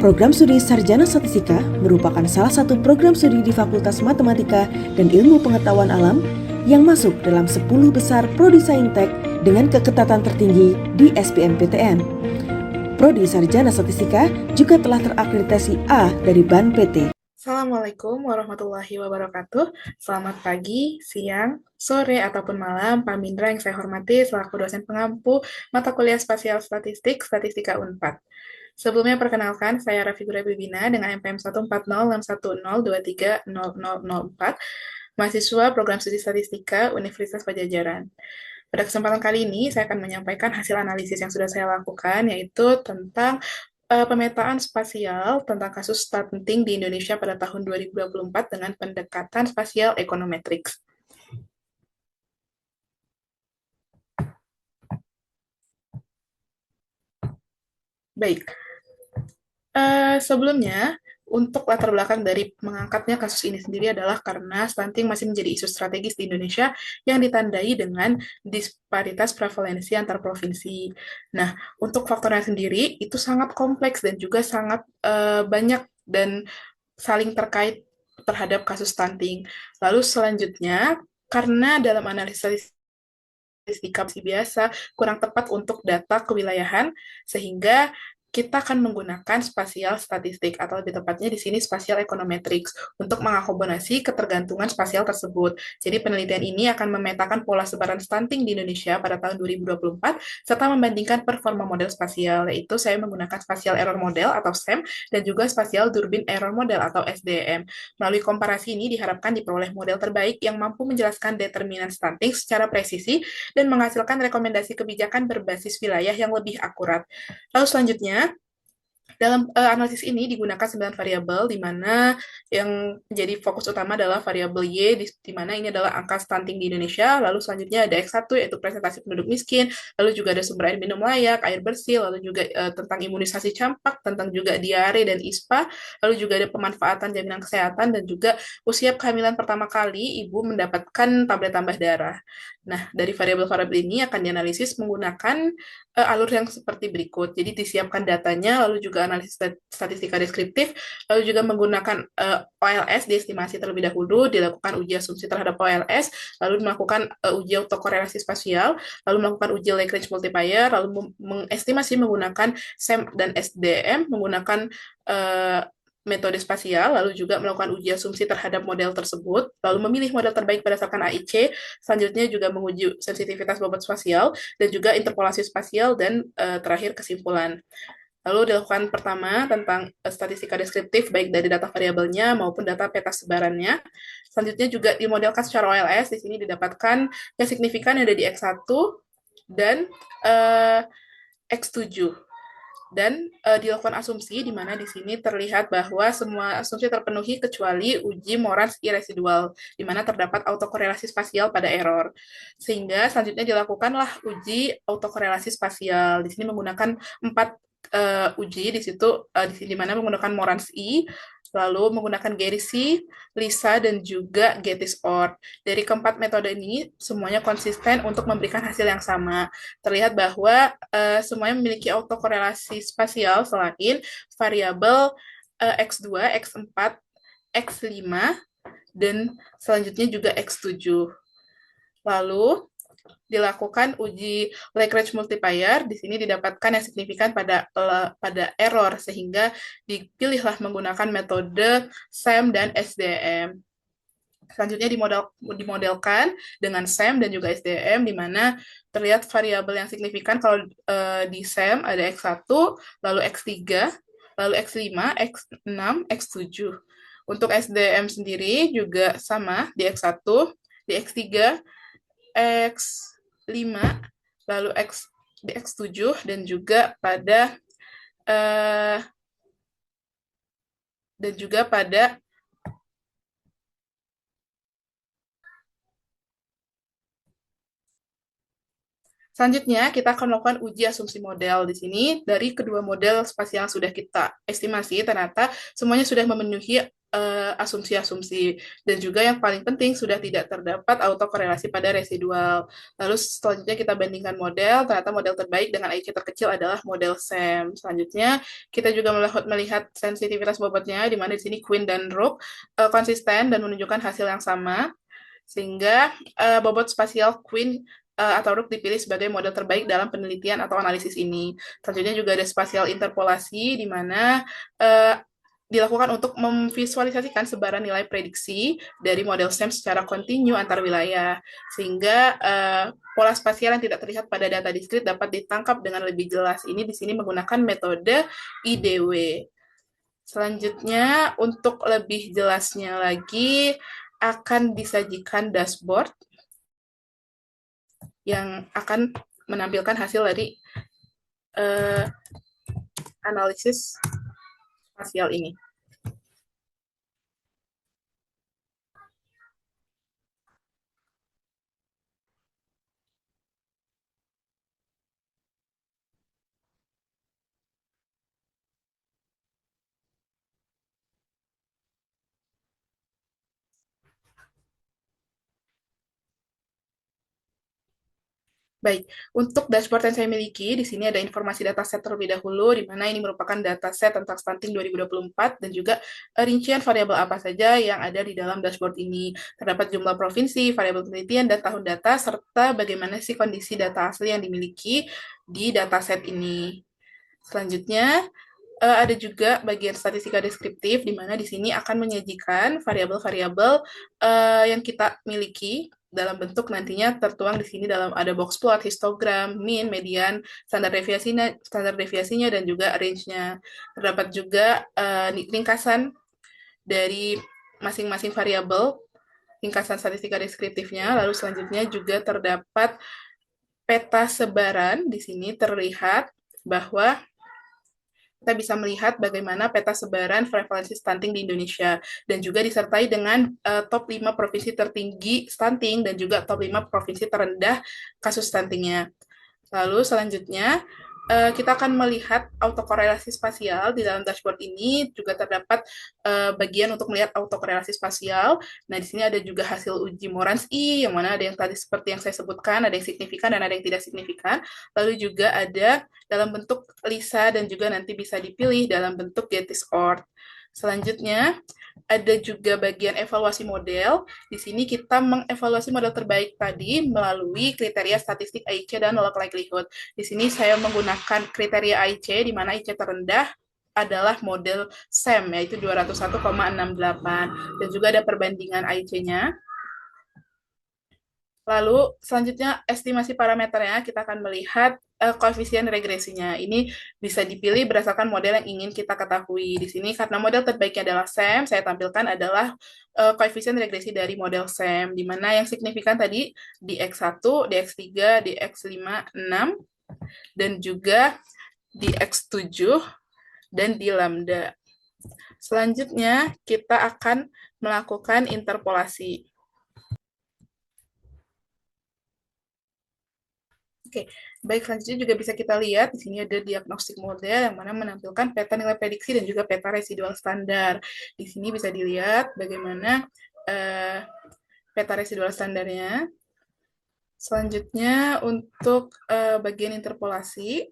Program Studi Sarjana Statistika merupakan salah satu program studi di Fakultas Matematika dan Ilmu Pengetahuan Alam yang masuk dalam 10 besar Prodi Saintek dengan keketatan tertinggi di SBMPTN. Prodi Sarjana Statistika juga telah terakreditasi A dari BAN PT. Assalamualaikum warahmatullahi wabarakatuh. Selamat pagi, siang, sore, ataupun malam, Pak Mindra yang saya hormati selaku dosen pengampu mata kuliah spasial statistik, Statistika Unpad. Sebelumnya perkenalkan, saya Raffi Bibina dengan MPM 1406102300004, mahasiswa program studi statistika Universitas Pajajaran. Pada kesempatan kali ini, saya akan menyampaikan hasil analisis yang sudah saya lakukan, yaitu tentang pemetaan spasial tentang kasus stunting di Indonesia pada tahun 2024 dengan pendekatan spasial econometrics. Baik, sebelumnya, untuk latar belakang dari mengangkatnya kasus ini sendiri adalah karena stunting masih menjadi isu strategis di Indonesia yang ditandai dengan disparitas prevalensi antar provinsi. Nah, untuk faktornya sendiri itu sangat kompleks dan juga sangat banyak dan saling terkait terhadap kasus stunting. Lalu selanjutnya, karena dalam analisis statistika biasa kurang tepat untuk data kewilayahan, sehingga kita akan menggunakan spasial statistik atau lebih tepatnya di sini spasial econometrics untuk mengakomodasi ketergantungan spasial tersebut. Jadi penelitian ini akan memetakan pola sebaran stunting di Indonesia pada tahun 2024 serta membandingkan performa model spasial, yaitu saya menggunakan spasial error model atau SEM dan juga spasial Durbin error model atau SDM. Melalui komparasi ini diharapkan diperoleh model terbaik yang mampu menjelaskan determinan stunting secara presisi dan menghasilkan rekomendasi kebijakan berbasis wilayah yang lebih akurat. Lalu selanjutnya, dalam analisis ini digunakan 9 variabel, di mana yang menjadi fokus utama adalah variabel Y, di mana ini adalah angka stunting di Indonesia. Lalu selanjutnya ada X1, yaitu presentasi penduduk miskin. Lalu juga ada sumber air minum layak, air bersih. Lalu juga tentang imunisasi campak, tentang juga diare dan ISPA. Lalu juga ada pemanfaatan jaminan kesehatan, dan juga usia kehamilan pertama kali ibu mendapatkan tablet tambah darah. Nah, dari variabel-variabel ini akan dianalisis menggunakan alur yang seperti berikut. Jadi disiapkan datanya, lalu juga analisis statistika deskriptif, lalu juga menggunakan OLS diestimasi terlebih dahulu, dilakukan uji asumsi terhadap OLS, lalu melakukan uji autokorelasi spasial, lalu melakukan uji Lagrange multiplier, lalu mengestimasi menggunakan SEM dan SDM, menggunakan metode spasial, lalu juga melakukan uji asumsi terhadap model tersebut, lalu memilih model terbaik berdasarkan AIC, selanjutnya juga menguji sensitivitas bobot spasial, dan juga interpolasi spasial, dan terakhir kesimpulan. Lalu dilakukan pertama tentang statistika deskriptif, baik dari data variabelnya maupun data peta sebarannya. Selanjutnya juga dimodelkan secara OLS, di sini didapatkan yang signifikan ada di X1 dan X7. Dan dilakukan asumsi di mana di sini terlihat bahwa semua asumsi terpenuhi kecuali uji Morans irresidual, di mana terdapat autokorelasi spasial pada error. Sehingga selanjutnya dilakukanlah uji autokorelasi spasial. Di sini menggunakan 4 uji di situ, di mana menggunakan Morans I, lalu menggunakan Garrison, Lisa, dan juga Gettys-Ord. Dari keempat metode ini, semuanya konsisten untuk memberikan hasil yang sama. Terlihat bahwa semuanya memiliki autokorelasi spasial selain variabel X2, X4, X5, dan selanjutnya juga X7. Lalu dilakukan uji Lagrange multiplier, di sini didapatkan yang signifikan pada error, sehingga dipilihlah menggunakan metode SEM dan SDM. Selanjutnya dimodelkan dengan SEM dan juga SDM, di mana terlihat variabel yang signifikan. Kalau di SEM ada X1, lalu X3, lalu X5, X6, X7. Untuk SDM sendiri juga sama, di X1, di X3, X5, lalu di X7, dan juga pada selanjutnya, kita akan melakukan uji asumsi model. Di sini, dari kedua model spasial yang sudah kita estimasi, ternyata semuanya sudah memenuhi asumsi-asumsi. Dan juga yang paling penting sudah tidak terdapat autokorelasi pada residual. Lalu selanjutnya kita bandingkan model, ternyata model terbaik dengan IC terkecil adalah model SAM. Selanjutnya kita juga melihat sensitivitas bobotnya, di mana di sini Quinn dan Rook konsisten dan menunjukkan hasil yang sama, sehingga bobot spasial Quinn atau Rook dipilih sebagai model terbaik dalam penelitian atau analisis ini. Selanjutnya juga ada spasial interpolasi, di mana dilakukan untuk memvisualisasikan sebaran nilai prediksi dari model SAM secara kontinu antar wilayah, sehingga pola spasial yang tidak terlihat pada data diskrit dapat ditangkap dengan lebih jelas. Ini di sini menggunakan metode IDW. Selanjutnya, untuk lebih jelasnya lagi, akan disajikan dashboard yang akan menampilkan hasil dari analisis spasial ini. Baik, untuk dashboard yang saya miliki, di sini ada informasi dataset terlebih dahulu, di mana ini merupakan dataset tentang stunting 2024, dan juga rincian variabel apa saja yang ada di dalam dashboard ini. Terdapat jumlah provinsi, variabel penelitian, dan tahun data, serta bagaimana sih kondisi data asli yang dimiliki di dataset ini. Selanjutnya, ada juga bagian statistika deskriptif, di mana di sini akan menyajikan variabel-variabel yang kita miliki dalam bentuk nantinya tertuang di sini dalam ada box plot, histogram, mean, median, standar deviasinya dan juga range-nya. Terdapat juga ringkasan dari masing-masing variabel, ringkasan statistika deskriptifnya. Lalu selanjutnya juga terdapat peta sebaran. Di sini terlihat bahwa kita bisa melihat bagaimana peta sebaran prevalensi stunting di Indonesia, dan juga disertai dengan top 5 provinsi tertinggi stunting dan juga top 5 provinsi terendah kasus stuntingnya. Lalu selanjutnya kita akan melihat autokorelasi spasial. Di dalam dashboard ini juga terdapat bagian untuk melihat autokorelasi spasial. Nah, di sini ada juga hasil uji Moran's-E, yang mana ada yang tadi seperti yang saya sebutkan, ada yang signifikan dan ada yang tidak signifikan. Lalu juga ada dalam bentuk LISA dan juga nanti bisa dipilih dalam bentuk Getty's Ord. Selanjutnya, ada juga bagian evaluasi model. Di sini kita mengevaluasi model terbaik tadi melalui kriteria statistik AIC dan log likelihood. Di sini saya menggunakan kriteria AIC, di mana AIC terendah adalah model SAM, yaitu 201,68. Dan juga ada perbandingan AIC-nya. Lalu selanjutnya estimasi parameternya, kita akan melihat koefisien regresinya. Ini bisa dipilih berdasarkan model yang ingin kita ketahui. Di sini karena model terbaiknya adalah SAM, saya tampilkan adalah koefisien regresi dari model SAM, di mana yang signifikan tadi di X1, di X3, di X5, 6, dan juga di X7, dan di lambda. Selanjutnya, kita akan melakukan interpolasi. Oke, baik, selanjutnya juga bisa kita lihat di sini ada diagnostik model yang mana menampilkan peta nilai prediksi dan juga peta residual standar. Di sini bisa dilihat bagaimana peta residual standarnya. Selanjutnya untuk bagian interpolasi.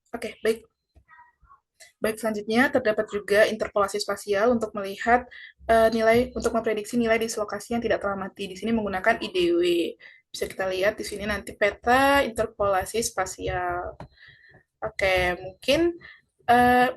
Oke, baik. Baik, selanjutnya terdapat juga interpolasi spasial untuk melihat nilai, untuk memprediksi nilai dislokasi yang tidak teramati. Di sini menggunakan IDW. Bisa kita lihat di sini nanti peta interpolasi spasial. Oke, mungkin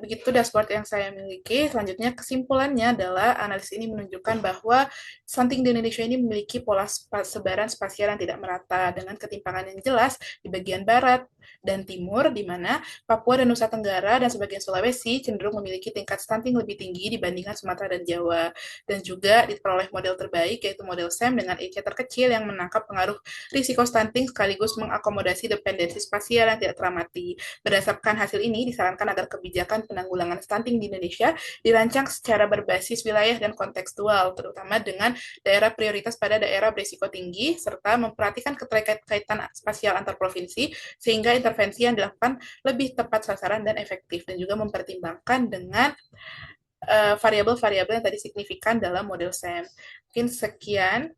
Begitu dashboard yang saya miliki. Selanjutnya, kesimpulannya adalah analisis ini menunjukkan bahwa stunting di Indonesia ini memiliki pola sebaran spasial yang tidak merata dengan ketimpangan yang jelas di bagian barat dan timur, di mana Papua dan Nusa Tenggara dan sebagian Sulawesi cenderung memiliki tingkat stunting lebih tinggi dibandingkan Sumatera dan Jawa. Dan juga diperoleh model terbaik, yaitu model SAM dengan EC terkecil yang menangkap pengaruh risiko stunting sekaligus mengakomodasi dependensi spasial yang tidak teramati. Berdasarkan hasil ini, disarankan agar kebijakan penanggulangan stunting di Indonesia dirancang secara berbasis wilayah dan kontekstual, terutama dengan daerah prioritas pada daerah berisiko tinggi, serta memperhatikan keterkaitan spasial antar provinsi, sehingga intervensi yang dilakukan lebih tepat sasaran dan efektif, dan juga mempertimbangkan dengan variabel-variabel yang tadi signifikan dalam model SAM. Mungkin sekian.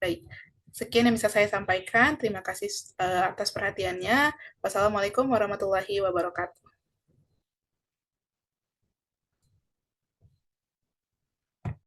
Baik. Sekian yang bisa saya sampaikan. Terima kasih atas perhatiannya. Wassalamualaikum warahmatullahi wabarakatuh.